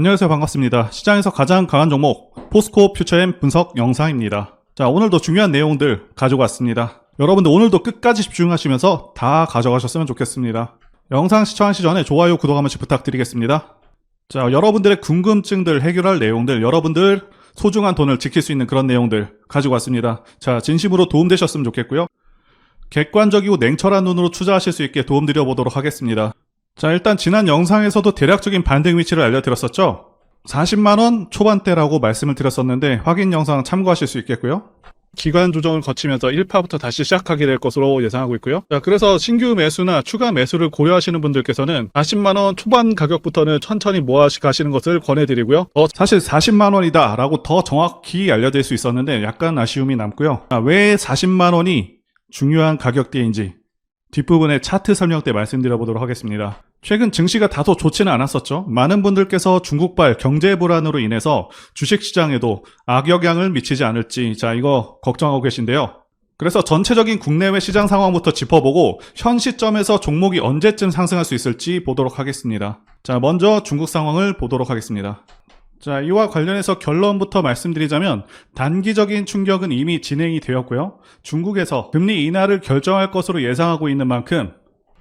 안녕하세요. 반갑습니다. 시장에서 가장 강한 종목 포스코 퓨처엠 분석 영상입니다. 자, 오늘도 중요한 내용들 가지고 왔습니다. 여러분들 오늘도 끝까지 집중하시면서 다 가져가셨으면 좋겠습니다. 영상 시청하시기 전에 좋아요, 구독 한 번씩 부탁드리겠습니다. 자, 여러분들의 궁금증들 해결할 내용들, 여러분들 소중한 돈을 지킬 수 있는 그런 내용들 가지고 왔습니다. 자, 진심으로 도움되셨으면 좋겠고요. 객관적이고 냉철한 눈으로 투자하실 수 있게 도움드려 보도록 하겠습니다. 자, 일단 지난 영상에서도 대략적인 반등 위치를 알려드렸었죠. 40만원 초반대라고 말씀을 드렸었는데 확인 영상 참고하실 수 있겠고요. 기간 조정을 거치면서 1파부터 다시 시작하게 될 것으로 예상하고 있고요. 자, 그래서 신규 매수나 추가 매수를 고려하시는 분들께서는 40만원 초반 가격부터는 천천히 모아 가시는 것을 권해드리고요. 사실 40만원이다 라고 더 정확히 알려드릴 수 있었는데 약간 아쉬움이 남고요. 왜 40만원이 중요한 가격대인지 뒷부분에 차트 설명 때 말씀드려 보도록 하겠습니다. 최근 증시가 다소 좋지는 않았었죠. 많은 분들께서 중국발 경제 불안으로 인해서 주식시장에도 악영향을 미치지 않을지 이거 걱정하고 계신데요. 그래서 전체적인 국내외 시장 상황부터 짚어보고 현 시점에서 종목이 언제쯤 상승할 수 있을지 보도록 하겠습니다. 자, 먼저 중국 상황을 보도록 하겠습니다. 자, 이와 관련해서 결론부터 말씀드리자면 단기적인 충격은 이미 진행이 되었고요. 중국에서 금리 인하를 결정할 것으로 예상하고 있는 만큼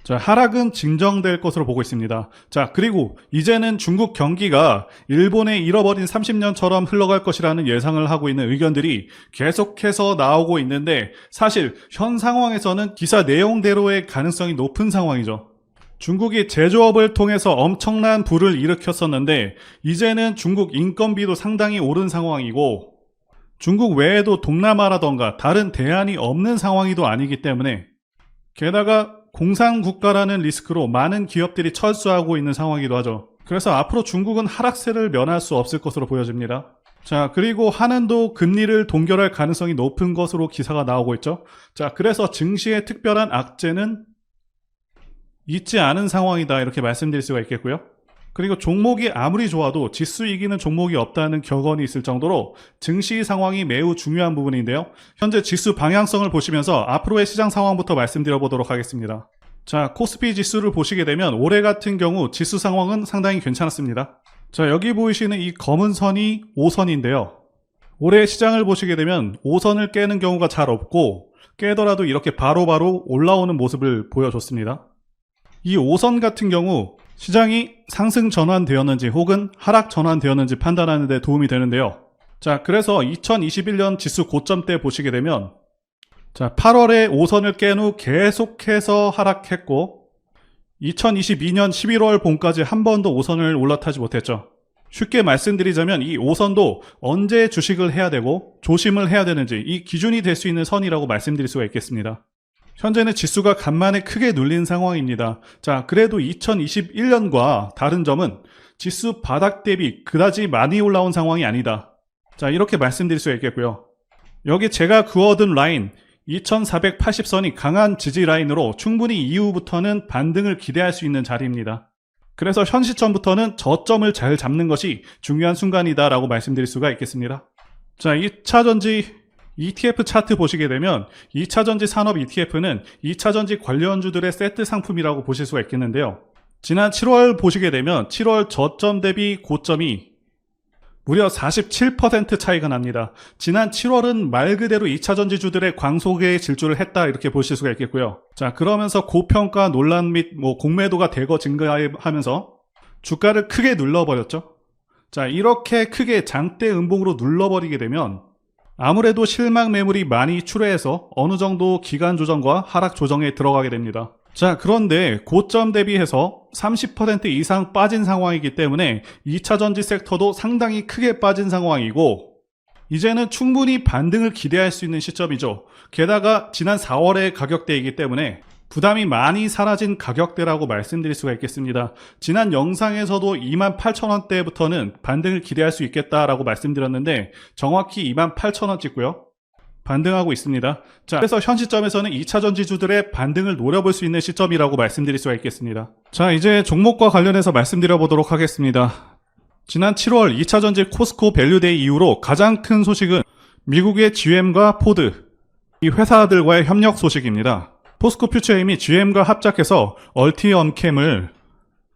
하락은 진정될 것으로 보고 있습니다. 자, 그리고 이제는 중국 경기가 일본의 잃어버린 30년처럼 흘러갈 것이라는 예상을 하고 있는 의견들이 계속해서 나오고 있는데 사실 현 상황에서는 기사 내용대로의 가능성이 높은 상황이죠. 중국이 제조업을 통해서 엄청난 부를 일으켰었는데 이제는 중국 인건비도 상당히 오른 상황이고 중국 외에도 동남아라던가 다른 대안이 없는 상황이도 아니기 때문에 게다가 공산국가라는 리스크로 많은 기업들이 철수하고 있는 상황이기도 하죠. 그래서 앞으로 중국은 하락세를 면할 수 없을 것으로 보여집니다. 자, 그리고 한은도 금리를 동결할 가능성이 높은 것으로 기사가 나오고 있죠. 자, 그래서 증시의 특별한 악재는 있지 않은 상황이다 이렇게 말씀드릴 수가 있겠고요. 그리고 종목이 아무리 좋아도 지수 이기는 종목이 없다는 격언이 있을 정도로 증시 상황이 매우 중요한 부분인데요. 현재 지수 방향성을 보시면서 앞으로의 시장 상황부터 말씀드려 보도록 하겠습니다. 자, 코스피 지수를 보시게 되면 올해 같은 경우 지수 상황은 상당히 괜찮았습니다. 자, 여기 보이시는 이 검은 선이 5선인데요. 올해 시장을 보시게 되면 5선을 깨는 경우가 잘 없고 깨더라도 이렇게 바로바로 올라오는 모습을 보여줬습니다. 이 5선 같은 경우 시장이 상승 전환되었는지 혹은 하락 전환되었는지 판단하는 데 도움이 되는데요. 자, 그래서 2021년 지수 고점 때 보시게 되면 8월에 5선을 깬 후 계속해서 하락했고 2022년 11월 봄까지 한 번도 5선을 올라타지 못했죠. 쉽게 말씀드리자면 이 5선도 언제 주식을 해야 되고 조심을 해야 되는지 이 기준이 될 수 있는 선이라고 말씀드릴 수가 있겠습니다. 현재는 지수가 간만에 크게 눌린 상황입니다. 자, 그래도 2021년과 다른 점은 지수 바닥 대비 그다지 많이 올라온 상황이 아니다. 자, 이렇게 말씀드릴 수 있겠고요. 여기 제가 그어둔 라인 2480선이 강한 지지 라인으로 충분히 이후부터는 반등을 기대할 수 있는 자리입니다. 그래서 현 시점부터는 저점을 잘 잡는 것이 중요한 순간이다 라고 말씀드릴 수가 있겠습니다. 자, 2차전지 ETF 차트 보시게 되면 2차전지 산업 ETF는 2차전지 관련주들의 세트 상품이라고 보실 수가 있겠는데요. 지난 7월 보시게 되면 7월 저점 대비 고점이 무려 47% 차이가 납니다. 지난 7월은 말 그대로 2차전지주들의 광속에 질주를 했다 이렇게 보실 수가 있겠고요. 자, 그러면서 고평가 논란 및 공매도가 대거 증가하면서 주가를 크게 눌러버렸죠. 자, 이렇게 크게 장대 음봉으로 눌러버리게 되면 아무래도 실망 매물이 많이 출회해서 어느 정도 기간 조정과 하락 조정에 들어가게 됩니다. 자, 그런데 고점 대비해서 30% 이상 빠진 상황이기 때문에 2차전지 섹터도 상당히 크게 빠진 상황이고 이제는 충분히 반등을 기대할 수 있는 시점이죠. 게다가 지난 4월의 가격대이기 때문에 부담이 많이 사라진 가격대라고 말씀드릴 수가 있겠습니다. 지난 영상에서도 28,000원대부터는 반등을 기대할 수 있겠다라고 말씀드렸는데 정확히 28,000원 찍고요. 반등하고 있습니다. 자, 그래서 현 시점에서는 2차전지주들의 반등을 노려볼 수 있는 시점이라고 말씀드릴 수가 있겠습니다. 자, 이제 종목과 관련해서 말씀드려 보도록 하겠습니다. 지난 7월 2차전지 코스코 밸류데이 이후로 가장 큰 소식은 미국의 GM과 포드, 이 회사들과의 협력 소식입니다. 포스코 퓨처엠이 GM과 합작해서 얼티엄캠을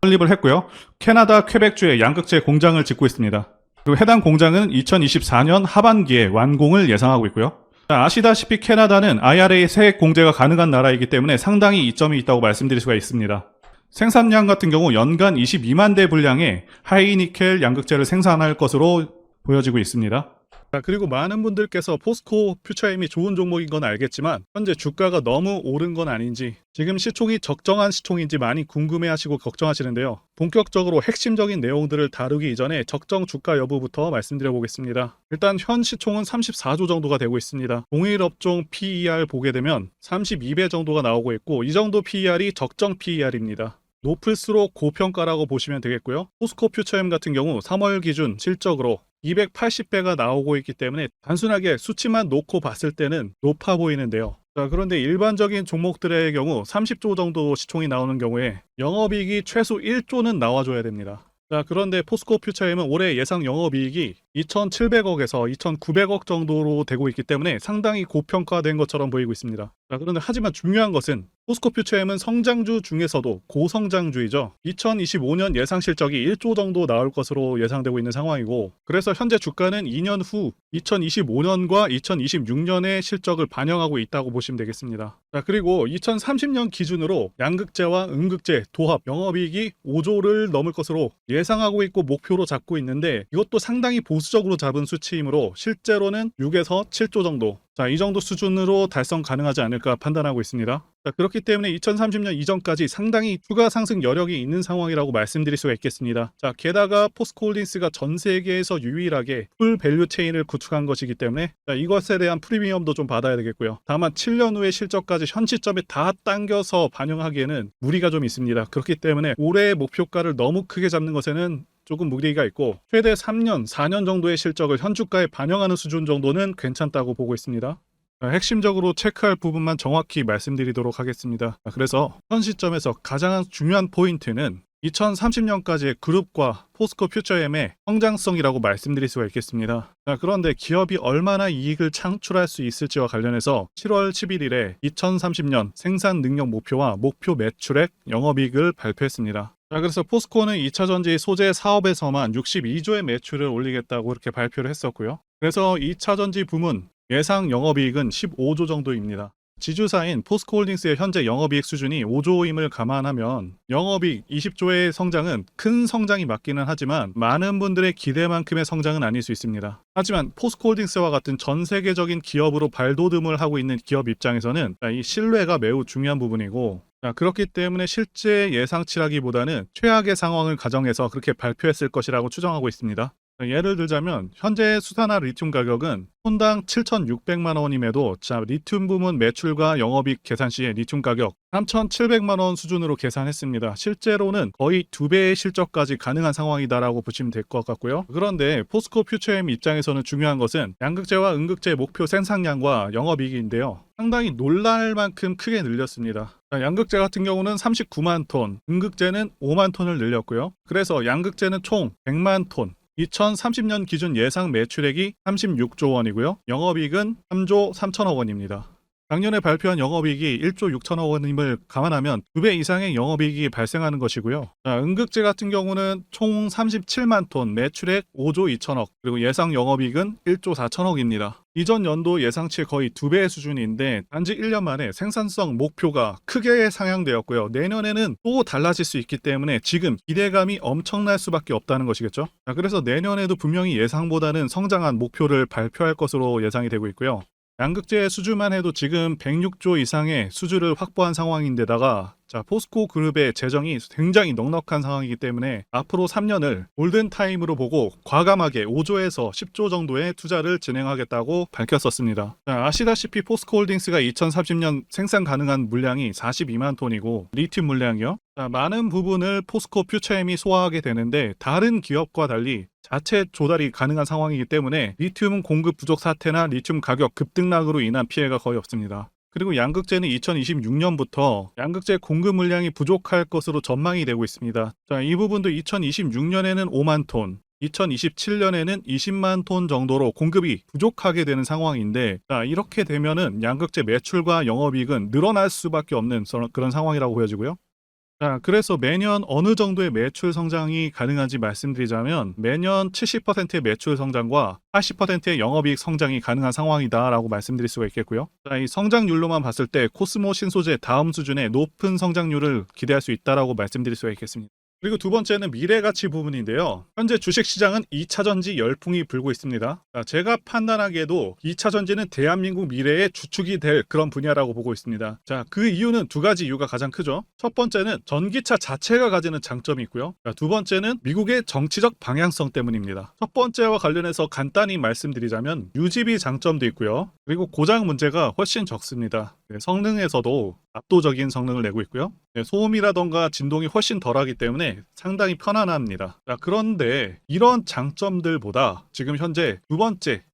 설립을 했고요. 캐나다 퀘벡주에 양극재 공장을 짓고 있습니다. 그리고 해당 공장은 2024년 하반기에 완공을 예상하고 있고요. 자, 아시다시피 캐나다는 IRA 세액 공제가 가능한 나라이기 때문에 상당히 이점이 있다고 말씀드릴 수가 있습니다. 생산량 같은 경우 연간 22만 대 분량의 하이니켈 양극재를 생산할 것으로 보여지고 있습니다. 자, 그리고 많은 분들께서 포스코 퓨처엠이 좋은 종목인 건 알겠지만 현재 주가가 너무 오른 건 아닌지, 지금 시총이 적정한 시총인지 많이 궁금해하시고 걱정하시는데요. 본격적으로 핵심적인 내용들을 다루기 이전에 적정 주가 여부부터 말씀드려 보겠습니다. 일단 현 시총은 34조 정도가 되고 있습니다. 동일 업종 PER 보게 되면 32배 정도가 나오고 있고, 이 정도 PER이 적정 PER입니다. 높을수록 고평가라고 보시면 되겠고요. 포스코 퓨처엠 같은 경우 3월 기준 실적으로 280배가 나오고 있기 때문에 단순하게 수치만 놓고 봤을 때는 높아 보이는데요. 자, 그런데 일반적인 종목들의 경우 30조 정도 시총이 나오는 경우에 영업이익이 최소 1조는 나와줘야 됩니다. 자, 그런데 포스코 퓨처엠은 올해 예상 영업이익이 2,700억에서 2,900억 정도로 되고 있기 때문에 상당히 고평가된 것처럼 보이고 있습니다. 자, 그런데 하지만 중요한 것은 포스코 퓨처엠은 성장주 중에서도 고성장주이죠. 2025년 예상 실적이 1조 정도 나올 것으로 예상되고 있는 상황이고, 그래서 현재 주가는 2년 후 2025년과 2026년의 실적을 반영하고 있다고 보시면 되겠습니다. 자, 그리고 2030년 기준으로 양극재와 음극재 도합 영업이익이 5조를 넘을 것으로 예상하고 있고 목표로 잡고 있는데, 이것도 상당히 보수적으로 잡은 수치이므로 실제로는 6에서 7조 정도, 자, 이 정도 수준으로 달성 가능하지 않을까 판단하고 있습니다. 자, 그렇기 때문에 2030년 이전까지 상당히 추가 상승 여력이 있는 상황이라고 말씀드릴 수가 있겠습니다. 자, 게다가 포스코홀딩스가 전 세계에서 유일하게 풀 밸류 체인을 구축한 것이기 때문에 이것에 대한 프리미엄도 좀 받아야 되겠고요. 다만 7년 후의 실적까지 현 시점에 다 당겨서 반영하기에는 무리가 좀 있습니다. 그렇기 때문에 올해의 목표가를 너무 크게 잡는 것에는 조금 무리가 있고, 최대 3년, 4년 정도의 실적을 현 주가에 반영하는 수준 정도는 괜찮다고 보고 있습니다. 핵심적으로 체크할 부분만 정확히 말씀드리도록 하겠습니다. 그래서 현 시점에서 가장 중요한 포인트는 2030년까지의 그룹과 포스코 퓨처엠의 성장성이라고 말씀드릴 수가 있겠습니다. 그런데 기업이 얼마나 이익을 창출할 수 있을지와 관련해서 7월 11일에 2030년 생산 능력 목표와 목표 매출액, 영업이익을 발표했습니다. 자, 그래서 포스코는 2차전지 소재 사업에서만 62조의 매출을 올리겠다고 이렇게 발표를 했었고요. 그래서 2차전지 부문 예상 영업이익은 15조 정도입니다. 지주사인 포스코홀딩스의 현재 영업이익 수준이 5조임을 감안하면 영업이익 20조의 성장은 큰 성장이 맞기는 하지만 많은 분들의 기대만큼의 성장은 아닐 수 있습니다. 하지만 포스코홀딩스와 같은 전 세계적인 기업으로 발돋움을 하고 있는 기업 입장에서는 이 신뢰가 매우 중요한 부분이고, 그렇기 때문에 실제 예상치라기보다는 최악의 상황을 가정해서 그렇게 발표했을 것이라고 추정하고 있습니다. 예를 들자면 현재 수산화 리튬 가격은 톤당 7,600만 원임에도, 자, 리튬 부문 매출과 영업이익 계산 시에 리튬 가격 3,700만 원 수준으로 계산했습니다. 실제로는 거의 2배의 실적까지 가능한 상황이다라고 보시면 될 것 같고요. 그런데 포스코 퓨처엠 입장에서는 중요한 것은 양극재와 음극재 목표 생산량과 영업이익인데요. 상당히 놀랄 만큼 크게 늘렸습니다. 양극재 같은 경우는 39만 톤, 음극재는 5만 톤을 늘렸고요. 그래서 양극재는 총 100만 톤, 2030년 기준 예상 매출액이 36조 원이고요. 영업이익은 3조 3천억 원입니다. 작년에 발표한 영업이익이 1조 6천억 원임을 감안하면 2배 이상의 영업이익이 발생하는 것이고요. 자, 음극재 같은 경우는 총 37만 톤, 매출액 5조 2천억, 그리고 예상 영업이익은 1조 4천억입니다. 이전 연도 예상치의 거의 2배의 수준인데 단지 1년 만에 생산성 목표가 크게 상향되었고요. 내년에는 또 달라질 수 있기 때문에 지금 기대감이 엄청날 수밖에 없다는 것이겠죠. 자, 그래서 내년에도 분명히 예상보다는 성장한 목표를 발표할 것으로 예상이 되고 있고요. 양극재 수주만 해도 지금 106조 이상의 수주를 확보한 상황인데다가, 자, 포스코 그룹의 재정이 굉장히 넉넉한 상황이기 때문에 앞으로 3년을 골든타임으로 보고 과감하게 5조에서 10조 정도의 투자를 진행하겠다고 밝혔었습니다. 자, 아시다시피 포스코홀딩스가 2030년 생산 가능한 물량이 42만 톤이고 리튬 물량이요. 자, 많은 부분을 포스코 퓨처엠이 소화하게 되는데 다른 기업과 달리 자체 조달이 가능한 상황이기 때문에 리튬 공급 부족 사태나 리튬 가격 급등락으로 인한 피해가 거의 없습니다. 그리고 양극재는 2026년부터 양극재 공급 물량이 부족할 것으로 전망이 되고 있습니다. 자, 이 부분도 2026년에는 5만 톤, 2027년에는 20만 톤 정도로 공급이 부족하게 되는 상황인데, 자, 이렇게 되면은 양극재 매출과 영업이익은 늘어날 수밖에 없는 그런 상황이라고 보여지고요. 자, 그래서 매년 어느 정도의 매출 성장이 가능한지 말씀드리자면 매년 70%의 매출 성장과 80%의 영업이익 성장이 가능한 상황이다라고 말씀드릴 수가 있겠고요. 자, 이 성장률로만 봤을 때 코스모 신소재 다음 수준의 높은 성장률을 기대할 수 있다라고 말씀드릴 수가 있겠습니다. 그리고 두 번째는 미래가치 부분인데요. 현재 주식시장은 2차전지 열풍이 불고 있습니다. 자, 제가 판단하기에도 2차전지는 대한민국 미래의 주축이 될 그런 분야라고 보고 있습니다. 자, 그 이유는 두 가지 이유가 가장 크죠. 첫 번째는 전기차 자체가 가지는 장점이 있고요. 자, 두 번째는 미국의 정치적 방향성 때문입니다. 첫 번째와 관련해서 간단히 말씀드리자면 유지비 장점도 있고요. 그리고 고장 문제가 훨씬 적습니다. 성능에서도 압도적인 성능을 내고 있고요. 소음이라던가 진동이 훨씬 덜하기 때문에 상당히 편안합니다. 자, 그런데 이런 장점들보다 지금 현재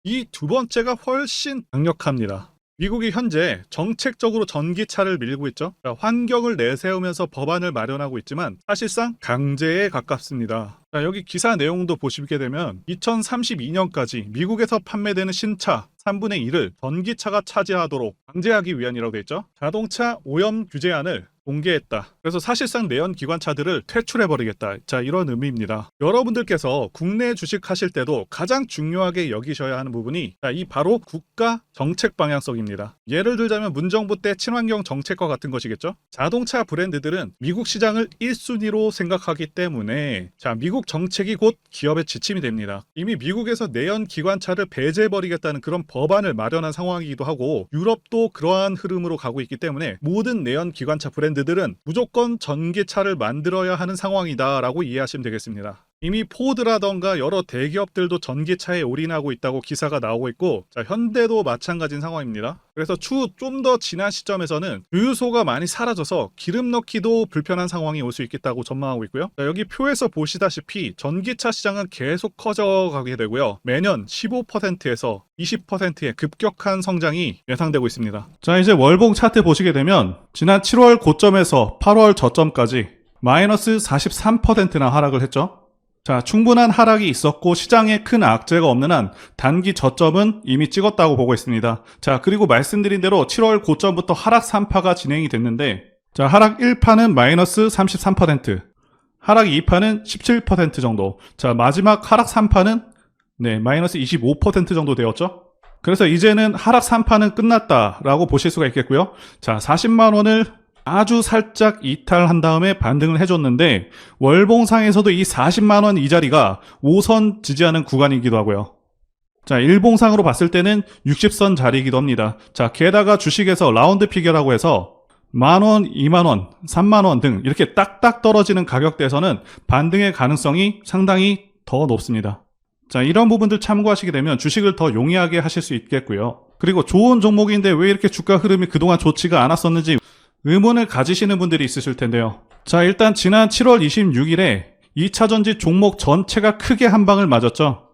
이 두 번째가 훨씬 강력합니다. 미국이 현재 정책적으로 전기차를 밀고 있죠. 자, 환경을 내세우면서 법안을 마련하고 있지만 사실상 강제에 가깝습니다. 자, 여기 기사 내용도 보시게 되면 2032년까지 미국에서 판매되는 신차 3분의 1을 전기차가 차지하도록 강제하기 위한이라고 되어 있죠. 자동차 오염 규제안을 공개했다. 그래서 사실상 내연 기관차들을 퇴출해버리겠다. 자, 이런 의미입니다. 여러분들께서 국내 주식하실 때도 가장 중요하게 여기셔야 하는 부분이 이 바로 국가 정책 방향성입니다. 예를 들자면 문정부 때 친환경 정책과 같은 것이겠죠. 자동차 브랜드들은 미국 시장을 1순위로 생각하기 때문에 미국 정책이 곧 기업의 지침이 됩니다. 이미 미국에서 내연 기관차를 배제해버리겠다는 그런 법안을 마련한 상황이기도 하고 유럽도 그러한 흐름으로 가고 있기 때문에 모든 내연 기관차 브랜드들은 무조건 전기차를 만들어야 하는 상황이다라고 이해하시면 되겠습니다. 이미 포드라던가 여러 대기업들도 전기차에 올인하고 있다고 기사가 나오고 있고 현대도 마찬가지인 상황입니다. 그래서 추후 좀 더 지난 시점에서는 주유소가 많이 사라져서 기름 넣기도 불편한 상황이 올 수 있겠다고 전망하고 있고요. 여기 표에서 보시다시피 전기차 시장은 계속 커져가게 되고요. 매년 15%에서 20%의 급격한 성장이 예상되고 있습니다. 자, 이제 월봉 차트 보시게 되면 지난 7월 고점에서 8월 저점까지 마이너스 43%나 하락을 했죠. 자, 충분한 하락이 있었고 시장에 큰 악재가 없는 한 단기 저점은 이미 찍었다고 보고 있습니다. 자, 그리고 말씀드린 대로 7월 고점부터 하락 3파가 진행이 됐는데 자, 하락 1파는 마이너스 33%, 하락 2파는 17% 정도, 자, 마지막 하락 3파는 마이너스 25% 정도 되었죠. 그래서 이제는 하락 3파는 끝났다라고 보실 수가 있겠고요. 자, 40만 원을 아주 살짝 이탈한 다음에 반등을 해줬는데 월봉상에서도 이 40만 원 이 자리가 5선 지지하는 구간이기도 하고요. 자, 일봉상으로 봤을 때는 60선 자리이기도 합니다. 자, 게다가 주식에서 라운드 피겨라고 해서 만원, 2만원, 3만원 등 이렇게 딱딱 떨어지는 가격대에서는 반등의 가능성이 상당히 더 높습니다. 자, 이런 부분들 참고하시게 되면 주식을 더 용이하게 하실 수 있겠고요. 그리고 좋은 종목인데 왜 이렇게 주가 흐름이 그동안 좋지가 않았었는지 의문을 가지시는 분들이 있으실 텐데요. 자, 일단 지난 7월 26일에 2차전지 종목 전체가 크게 한 방을 맞았죠.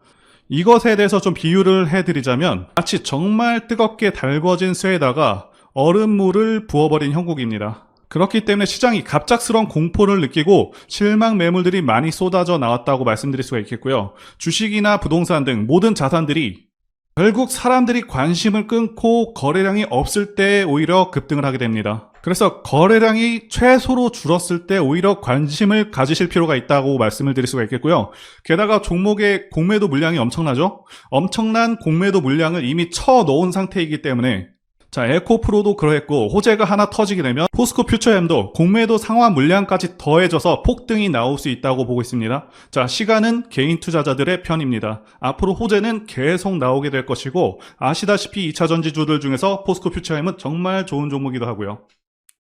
이것에 대해서 좀 비유를 해드리자면 마치 정말 뜨겁게 달궈진 쇠에다가 얼음물을 부어버린 형국입니다. 그렇기 때문에 시장이 갑작스러운 공포를 느끼고 실망 매물들이 많이 쏟아져 나왔다고 말씀드릴 수가 있겠고요. 주식이나 부동산 등 모든 자산들이 결국 사람들이 관심을 끊고 거래량이 없을 때 오히려 급등을 하게 됩니다. 그래서 거래량이 최소로 줄었을 때 오히려 관심을 가지실 필요가 있다고 말씀을 드릴 수가 있겠고요. 게다가 종목의 공매도 물량이 엄청나죠? 엄청난 공매도 물량을 이미 쳐놓은 상태이기 때문에 자, 에코프로도 그러했고 호재가 하나 터지게 되면 포스코 퓨처엠도 공매도 상환 물량까지 더해져서 폭등이 나올 수 있다고 보고 있습니다. 자, 시간은 개인 투자자들의 편입니다. 앞으로 호재는 계속 나오게 될 것이고 아시다시피 2차 전지주들 중에서 포스코 퓨처엠은 정말 좋은 종목이기도 하고요.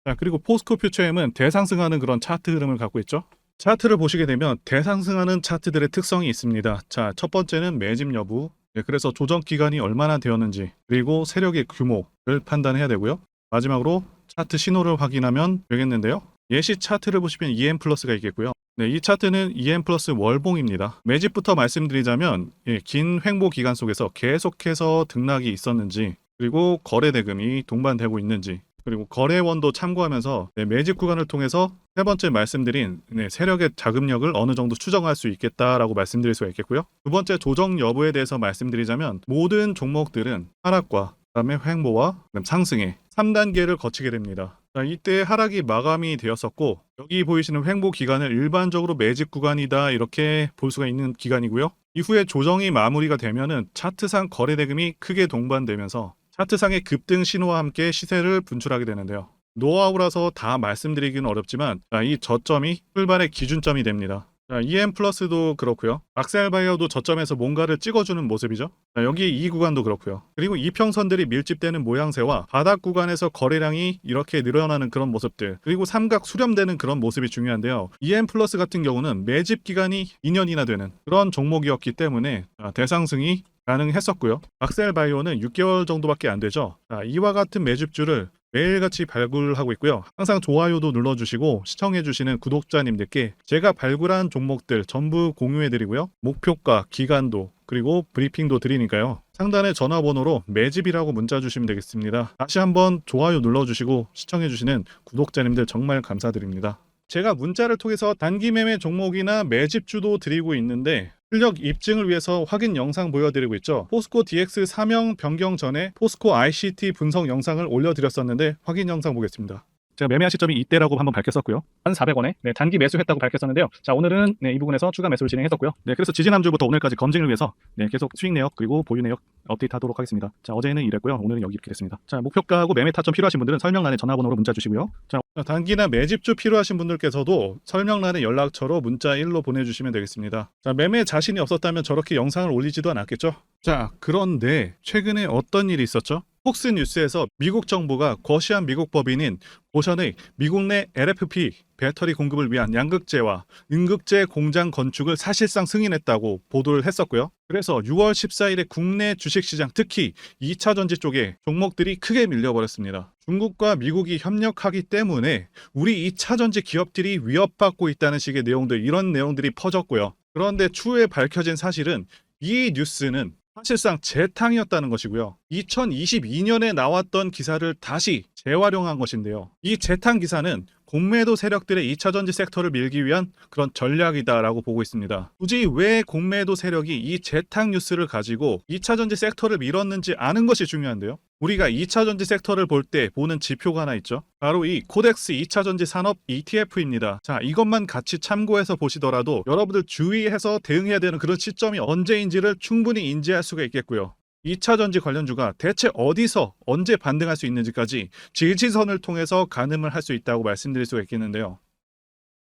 자, 그리고 포스코 퓨처엠은 대상승하는 그런 차트 흐름을 갖고 있죠. 차트를 보시게 되면 대상승하는 차트들의 특성이 있습니다. 자, 첫 번째는 매집 여부, 그래서 조정 기간이 얼마나 되었는지, 그리고 세력의 규모를 판단해야 되고요. 마지막으로 차트 신호를 확인하면 되겠는데요. 예시 차트를 보시면 EM 플러스가 있겠고요. 이 차트는 EM 플러스 월봉입니다. 매집부터 말씀드리자면 긴 횡보 기간 속에서 계속해서 등락이 있었는지, 그리고 거래 대금이 동반되고 있는지, 그리고 거래원도 참고하면서 매집 구간을 통해서 세 번째 말씀드린 세력의 자금력을 어느 정도 추정할 수 있겠다라고 말씀드릴 수가 있겠고요. 두 번째 조정 여부에 대해서 말씀드리자면 모든 종목들은 하락과 그다음에 횡보와 상승의 3단계를 거치게 됩니다. 자, 이때 하락이 마감이 되었었고 여기 보이시는 횡보 기간을 일반적으로 매집 구간이다 이렇게 볼 수가 있는 기간이고요. 이후에 조정이 마무리가 되면은 차트상 거래 대금이 크게 동반되면서 차트상의 급등 신호와 함께 시세를 분출하게 되는데요. 노하우라서 다 말씀드리기는 어렵지만 이 저점이 출발의 기준점이 됩니다. 자, EM 플러스도 그렇고요. 악셀바이어도 저점에서 뭔가를 찍어주는 모습이죠. 자, 여기 이 구간도 그렇고요. 그리고 이평선들이 밀집되는 모양새와 바닥 구간에서 거래량이 이렇게 늘어나는 그런 모습들, 그리고 삼각 수렴되는 그런 모습이 중요한데요. EM 플러스 같은 경우는 매집 기간이 2년이나 되는 그런 종목이었기 때문에 대상승이 가능했었고요. 악셀바이오는 6개월 정도밖에 안 되죠. 자, 이와 같은 매집주를 매일같이 발굴하고 있고요. 항상 좋아요도 눌러주시고 시청해주시는 구독자님들께 제가 발굴한 종목들 전부 공유해드리고요. 목표가, 기간도, 그리고 브리핑도 드리니까요. 상단의 전화번호로 매집이라고 문자 주시면 되겠습니다. 다시 한번 좋아요 눌러주시고 시청해주시는 구독자님들 정말 감사드립니다. 제가 문자를 통해서 단기 매매 종목이나 매집주도 드리고 있는데 실력 입증을 위해서 확인 영상 보여드리고 있죠. 포스코 DX 사명 변경 전에 포스코 ICT 분석 영상을 올려드렸었는데 확인 영상 보겠습니다. 제가 매매한 시점이 이때라고 한번 밝혔었고요. 1,400원에 단기 매수했다고 밝혔었는데요. 자, 오늘은 이 부분에서 추가 매수를 진행했었고요. 그래서 지지난주부터 오늘까지 검증을 위해서 계속 수익 내역 그리고 보유 내역 업데이트하도록 하겠습니다. 자, 어제는 이랬고요. 오늘은 여기 이렇게 됐습니다. 자, 목표가하고 매매 타점 필요하신 분들은 설명란에 전화번호로 문자 주시고요. 자, 단기나 매집주 필요하신 분들께서도 설명란에 연락처로 문자 1로 보내주시면 되겠습니다. 자, 매매 자신이 없었다면 저렇게 영상을 올리지도 않았겠죠? 자, 그런데 최근에 어떤 일이 있었죠? 폭스뉴스에서 미국 정부가 거시한 미국 법인인 고션의 미국 내 LFP 배터리 공급을 위한 양극재와 음극재 공장 건축을 사실상 승인했다고 보도를 했었고요. 그래서 6월 14일에 국내 주식시장 특히 2차전지 쪽에 종목들이 크게 밀려버렸습니다. 중국과 미국이 협력하기 때문에 우리 2차전지 기업들이 위협받고 있다는 식의 내용들, 이런 내용들이 퍼졌고요. 그런데 추후에 밝혀진 사실은 이 뉴스는 사실상 재탕이었다는 것이고요. 2022년에 나왔던 기사를 다시 재활용한 것인데요. 이 재탕 기사는 공매도 세력들의 2차전지 섹터를 밀기 위한 그런 전략이다라고 보고 있습니다. 굳이 왜 공매도 세력이 이 재탕 뉴스를 가지고 2차전지 섹터를 밀었는지 아는 것이 중요한데요. 우리가 2차전지 섹터를 볼 때 보는 지표가 하나 있죠. 바로 이 코덱스 2차전지 산업 ETF입니다. 자, 이것만 같이 참고해서 보시더라도 여러분들 주의해서 대응해야 되는 그런 시점이 언제인지를 충분히 인지할 수가 있겠고요. 2차전지 관련주가 대체 어디서 언제 반등할 수 있는지까지 지지선을 통해서 가늠을 할 수 있다고 말씀드릴 수가 있겠는데요.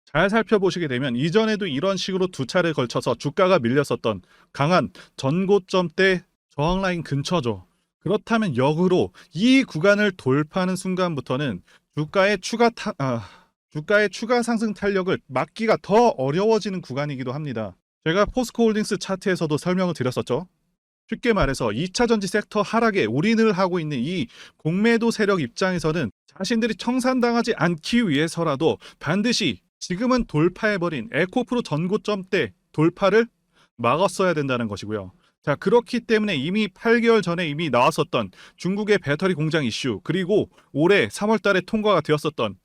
잘 살펴보시게 되면 이전에도 이런 식으로 두 차례 걸쳐서 주가가 밀렸었던 강한 전고점대 저항라인 근처죠. 그렇다면 역으로 이 구간을 돌파하는 순간부터는 주가의 추가 상승 탄력을 막기가 더 어려워지는 구간이기도 합니다. 제가 포스코홀딩스 차트에서도 설명을 드렸었죠. 쉽게 말해서 2차전지 섹터 하락에 올인을 하고 있는 이 공매도 세력 입장에서는 자신들이 청산당하지 않기 위해서라도 반드시 지금은 돌파해버린 에코프로 전고점대 돌파를 막았어야 된다는 것이고요. 자, 그렇기 때문에 이미 8개월 전에 이미 나왔었던 중국의 배터리 공장 이슈, 그리고 올해 3월 달에 통과가 되었었던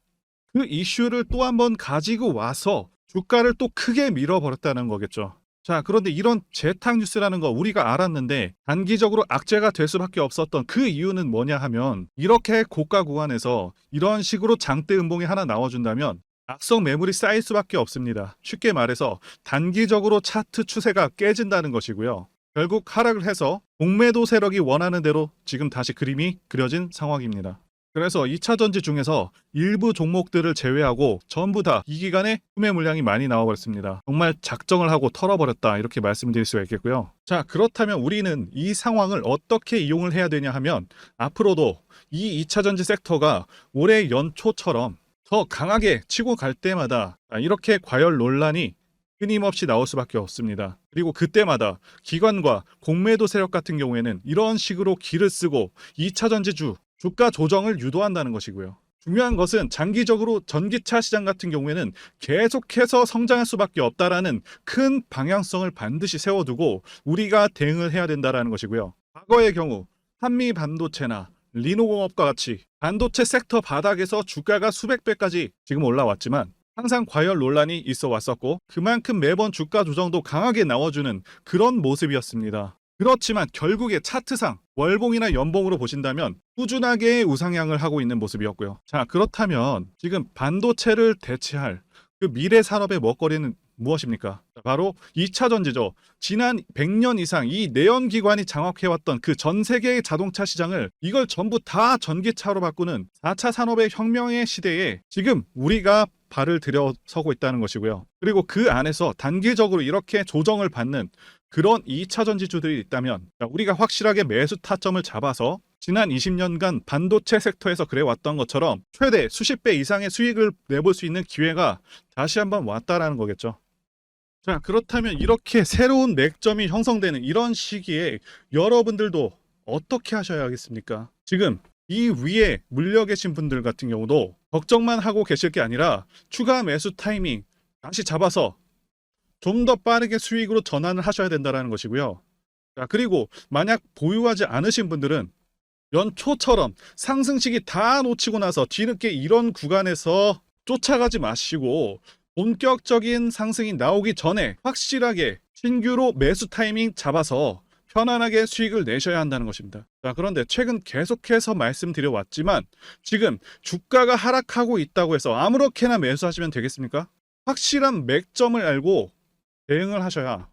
그 이슈를 또 한 번 가지고 와서 주가를 또 크게 밀어버렸다는 거겠죠. 자, 그런데 이런 재탕 뉴스라는 거 우리가 알았는데 단기적으로 악재가 될 수밖에 없었던 그 이유는 뭐냐 하면, 이렇게 고가 구간에서 이런 식으로 장대 음봉이 하나 나와준다면 악성 매물이 쌓일 수밖에 없습니다. 쉽게 말해서 단기적으로 차트 추세가 깨진다는 것이고요. 결국 하락을 해서 공매도 세력이 원하는 대로 지금 다시 그림이 그려진 상황입니다. 그래서 2차전지 중에서 일부 종목들을 제외하고 전부 다 이 기간에 구매 물량이 많이 나와버렸습니다. 정말 작정을 하고 털어버렸다, 이렇게 말씀드릴 수가 있겠고요. 자, 그렇다면 우리는 이 상황을 어떻게 이용을 해야 되냐 하면, 앞으로도 이 2차전지 섹터가 올해 연초처럼 더 강하게 치고 갈 때마다 이렇게 과열 논란이 끊임없이 나올 수밖에 없습니다. 그리고 그때마다 기관과 공매도 세력 같은 경우에는 이런 식으로 기를 쓰고 2차전지주 주가 조정을 유도한다는 것이고요. 중요한 것은 장기적으로 전기차 시장 같은 경우에는 계속해서 성장할 수밖에 없다라는 큰 방향성을 반드시 세워두고 우리가 대응을 해야 된다는 것이고요. 과거의 경우 한미 반도체나 리노공업과 같이 반도체 섹터 바닥에서 주가가 수백 배까지 지금 올라왔지만 항상 과열 논란이 있어 왔었고, 그만큼 매번 주가 조정도 강하게 나와주는 그런 모습이었습니다. 그렇지만 결국에 차트상 월봉이나 연봉으로 보신다면 꾸준하게 우상향을 하고 있는 모습이었고요. 자, 그렇다면 지금 반도체를 대체할 그 미래 산업의 먹거리는 무엇입니까? 바로 2차 전지죠. 지난 100년 이상 이 내연기관이 장악해왔던 그 전 세계의 자동차 시장을 이걸 전부 다 전기차로 바꾸는 4차 산업의 혁명의 시대에 지금 우리가 발을 들여서고 있다는 것이고요. 그리고 그 안에서 단기적으로 이렇게 조정을 받는 그런 2차 전지주들이 있다면 우리가 확실하게 매수 타점을 잡아서 지난 20년간 반도체 섹터에서 그래왔던 것처럼 최대 수십 배 이상의 수익을 내볼 수 있는 기회가 다시 한번 왔다라는 거겠죠. 자, 그렇다면 이렇게 새로운 맥점이 형성되는 이런 시기에 여러분들도 어떻게 하셔야 하겠습니까? 지금 이 위에 물려 계신 분들 같은 경우도 걱정만 하고 계실 게 아니라 추가 매수 타이밍 다시 잡아서 좀 더 빠르게 수익으로 전환을 하셔야 된다는 것이고요. 자, 그리고 만약 보유하지 않으신 분들은 연초처럼 상승시기 다 놓치고 나서 뒤늦게 이런 구간에서 쫓아가지 마시고 본격적인 상승이 나오기 전에 확실하게 신규로 매수 타이밍 잡아서 편안하게 수익을 내셔야 한다는 것입니다. 자, 그런데 최근 계속해서 말씀드려왔지만 지금 주가가 하락하고 있다고 해서 아무렇게나 매수하시면 되겠습니까? 확실한 맥점을 알고 대응을 하셔야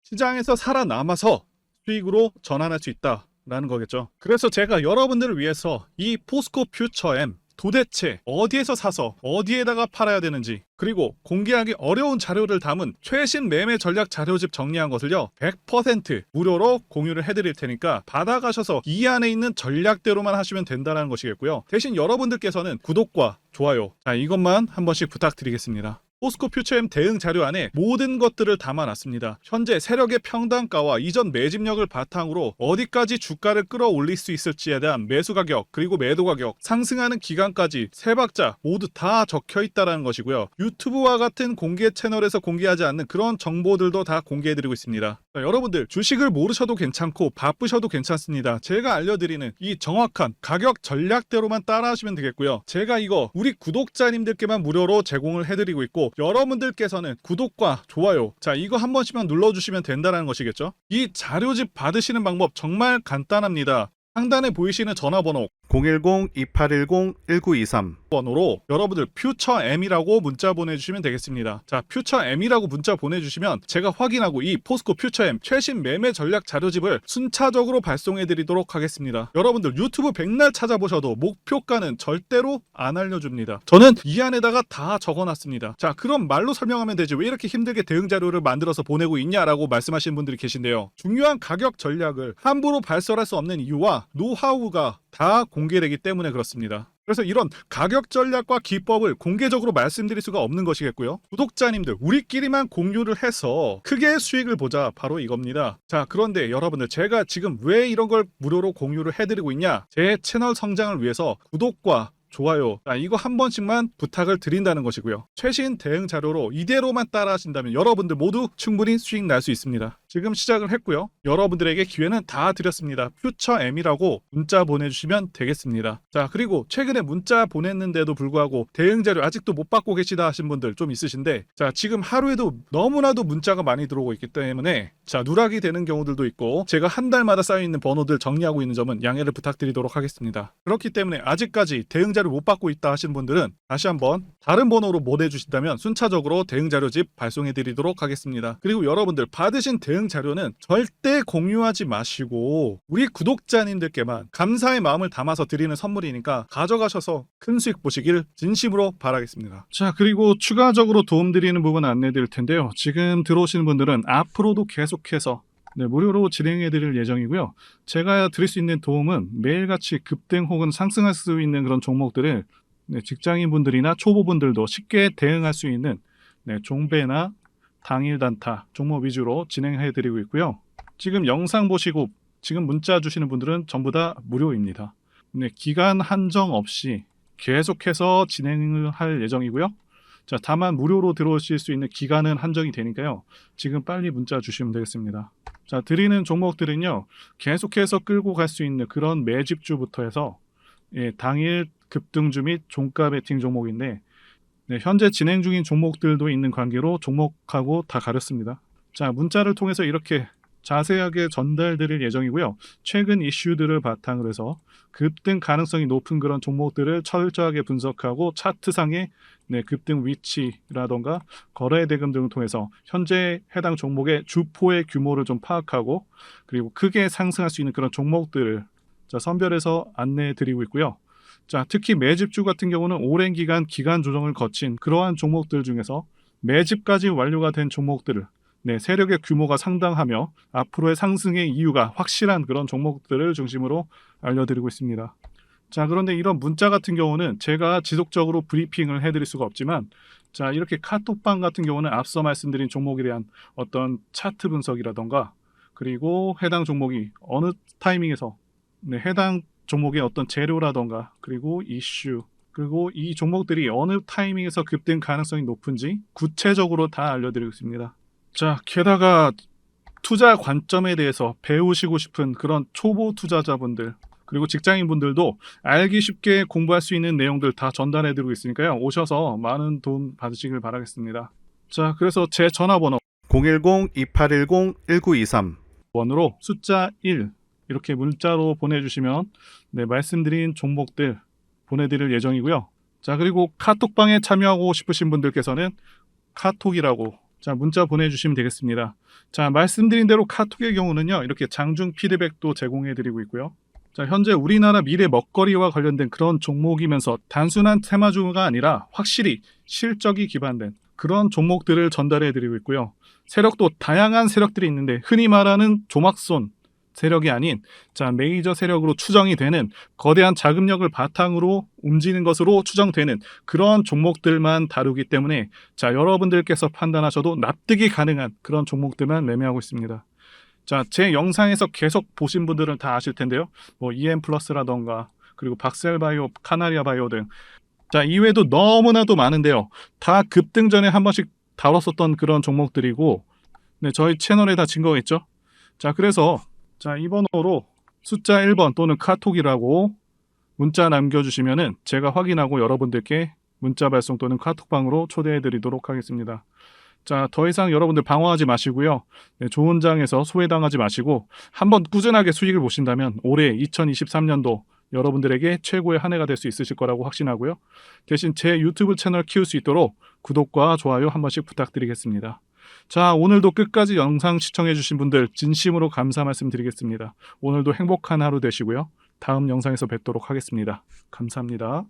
시장에서 살아남아서 수익으로 전환할 수 있다라는 거겠죠. 그래서 제가 여러분들을 위해서 이 포스코 퓨처엠 도대체 어디에서 사서 어디에다가 팔아야 되는지, 그리고 공개하기 어려운 자료를 담은 최신 매매 전략 자료집 정리한 것을요 100% 무료로 공유를 해드릴 테니까 받아가셔서 이 안에 있는 전략대로만 하시면 된다는 것이겠고요. 대신 여러분들께서는 구독과 좋아요, 자, 이것만 한 번씩 부탁드리겠습니다. 포스코 퓨처엠 대응 자료 안에 모든 것들을 담아놨습니다. 현재 세력의 평단가와 이전 매집력을 바탕으로 어디까지 주가를 끌어올릴 수 있을지에 대한 매수 가격, 그리고 매도 가격, 상승하는 기간까지 세 박자 모두 다 적혀 있다는 것이고요. 유튜브와 같은 공개 채널에서 공개하지 않는 그런 정보들도 다 공개해드리고 있습니다. 자, 여러분들 주식을 모르셔도 괜찮고 바쁘셔도 괜찮습니다. 제가 알려드리는 이 정확한 가격 전략대로만 따라하시면 되겠고요. 제가 이거 우리 구독자님들께만 무료로 제공을 해드리고 있고 여러분들께서는 구독과 좋아요, 자, 이거 한 번씩만 눌러주시면 된다는 것이겠죠. 이 자료집 받으시는 방법 정말 간단합니다. 상단에 보이시는 전화번호 010-2810-1923 번호로 여러분들 퓨처엠이라고 문자 보내주시면 되겠습니다. 자, 퓨처엠이라고 문자 보내주시면 제가 확인하고 이 포스코 퓨처엠 최신 매매 전략 자료집을 순차적으로 발송해드리도록 하겠습니다. 여러분들 유튜브 백날 찾아보셔도 목표가는 절대로 안 알려줍니다. 저는 이 안에다가 다 적어놨습니다. 자, 그럼 말로 설명하면 되지 왜 이렇게 힘들게 대응 자료를 만들어서 보내고 있냐라고 말씀하시는 분들이 계신데요. 중요한 가격 전략을 함부로 발설할 수 없는 이유와 노하우가 다 공개되기 때문에 그렇습니다. 그래서 이런 가격 전략과 기법을 공개적으로 말씀드릴 수가 없는 것이겠고요. 구독자님들 우리끼리만 공유를 해서 크게 수익을 보자, 바로 이겁니다. 자, 그런데 여러분들 제가 지금 왜 이런 걸 무료로 공유를 해드리고 있냐, 제 채널 성장을 위해서 구독과 좋아요, 자, 이거 한 번씩만 부탁을 드린다는 것이고요. 최신 대응 자료로 이대로만 따라 하신다면 여러분들 모두 충분히 수익 날 수 있습니다. 지금 시작을 했고요. 여러분들에게 기회는 다 드렸습니다. 퓨처엠이라고 문자 보내주시면 되겠습니다. 자, 그리고 최근에 문자 보냈는데도 불구하고 대응 자료 아직도 못 받고 계시다 하신 분들 좀 있으신데, 자, 지금 하루에도 너무나도 문자가 많이 들어오고 있기 때문에 자, 누락이 되는 경우들도 있고 제가 한 달마다 쌓여있는 번호들 정리하고 있는 점은 양해를 부탁드리도록 하겠습니다. 그렇기 때문에 아직까지 대응 자료 못 받고 있다 하신 분들은 다시 한번 다른 번호로 보내주신다면 순차적으로 대응 자료집 발송해 드리도록 하겠습니다. 그리고 여러분들 받으신 대응 자료는 절대 공유하지 마시고 우리 구독자님들께만 감사의 마음을 담아서 드리는 선물이니까 가져가셔서 큰 수익 보시길 진심으로 바라겠습니다. 자, 그리고 추가적으로 도움드리는 부분 안내 드릴 텐데요. 지금 들어오시는 분들은 앞으로도 계속해서 무료로 진행해 드릴 예정이고요. 제가 드릴 수 있는 도움은 매일같이 급등 혹은 상승할 수 있는 그런 종목들을 직장인분들이나 초보분들도 쉽게 대응할 수 있는 종배나 당일 단타 종목 위주로 진행해 드리고 있고요. 지금 영상 보시고 지금 문자 주시는 분들은 전부 다 무료입니다. 기간 한정 없이 계속해서 진행을 할 예정이고요. 자, 다만 무료로 들어오실 수 있는 기간은 한정이 되니까요. 지금 빨리 문자 주시면 되겠습니다. 자, 드리는 종목들은요, 계속해서 끌고 갈 수 있는 그런 매집주부터 해서 당일 급등주 및 종가 베팅 종목인데, 현재 진행 중인 종목들도 있는 관계로 종목하고 다 가렸습니다. 자, 문자를 통해서 이렇게 자세하게 전달드릴 예정이고요. 최근 이슈들을 바탕으로 해서 급등 가능성이 높은 그런 종목들을 철저하게 분석하고 차트상의 급등 위치라던가 거래 대금 등을 통해서 현재 해당 종목의 주포의 규모를 좀 파악하고 그리고 크게 상승할 수 있는 그런 종목들을 선별해서 안내해 드리고 있고요. 자, 특히 매집주 같은 경우는 오랜 기간 조정을 거친 그러한 종목들 중에서 매집까지 완료가 된 종목들을 세력의 규모가 상당하며 앞으로의 상승의 이유가 확실한 그런 종목들을 중심으로 알려드리고 있습니다. 자, 그런데 이런 문자 같은 경우는 제가 지속적으로 브리핑을 해드릴 수가 없지만 자, 이렇게 카톡방 같은 경우는 앞서 말씀드린 종목에 대한 어떤 차트 분석이라던가 그리고 해당 종목이 어느 타이밍에서 해당 종목의 어떤 재료라던가 그리고 이슈 그리고 이 종목들이 어느 타이밍에서 급등 가능성이 높은지 구체적으로 다 알려드리고 있습니다. 자, 게다가 투자 관점에 대해서 배우시고 싶은 그런 초보 투자자분들 그리고 직장인분들도 알기 쉽게 공부할 수 있는 내용들 다 전달해드리고 있으니까요. 오셔서 많은 도움 받으시길 바라겠습니다. 자, 그래서 제 전화번호 010-2810-1923 번호로 숫자 1 이렇게 문자로 보내주시면 말씀드린 종목들 보내드릴 예정이고요. 자, 그리고 카톡방에 참여하고 싶으신 분들께서는 카톡이라고 문자 보내주시면 되겠습니다. 자, 말씀드린 대로 카톡의 경우는요, 이렇게 장중 피드백도 제공해드리고 있고요. 자, 현재 우리나라 미래 먹거리와 관련된 그런 종목이면서 단순한 테마주가 아니라 확실히 실적이 기반된 그런 종목들을 전달해드리고 있고요. 세력도 다양한 세력들이 있는데 흔히 말하는 조막손 세력이 아닌 메이저 세력으로 추정이 되는 거대한 자금력을 바탕으로 움직이는 것으로 추정되는 그런 종목들만 다루기 때문에 여러분들께서 판단하셔도 납득이 가능한 그런 종목들만 매매하고 있습니다. 자, 제 영상에서 계속 보신 분들은 다 아실 텐데요. 뭐 EM플러스라던가 그리고 박셀바이오, 카나리아바이오 등 이외에도 너무나도 많은데요. 다 급등 전에 한 번씩 다뤘었던 그런 종목들이고 저희 채널에 다 증거가 있죠. 자, 그래서 이 번호로 숫자 1번 또는 카톡이라고 문자 남겨주시면은 제가 확인하고 여러분들께 문자 발송 또는 카톡방으로 초대해 드리도록 하겠습니다. 자, 더 이상 여러분들 방황하지 마시고요. 좋은 장에서 소외당하지 마시고 한번 꾸준하게 수익을 보신다면 올해 2023년도 여러분들에게 최고의 한 해가 될 수 있으실 거라고 확신하고요. 대신 제 유튜브 채널 키울 수 있도록 구독과 좋아요 한 번씩 부탁드리겠습니다. 자, 오늘도 끝까지 영상 시청해주신 분들 진심으로 감사 말씀드리겠습니다. 오늘도 행복한 하루 되시고요. 다음 영상에서 뵙도록 하겠습니다. 감사합니다.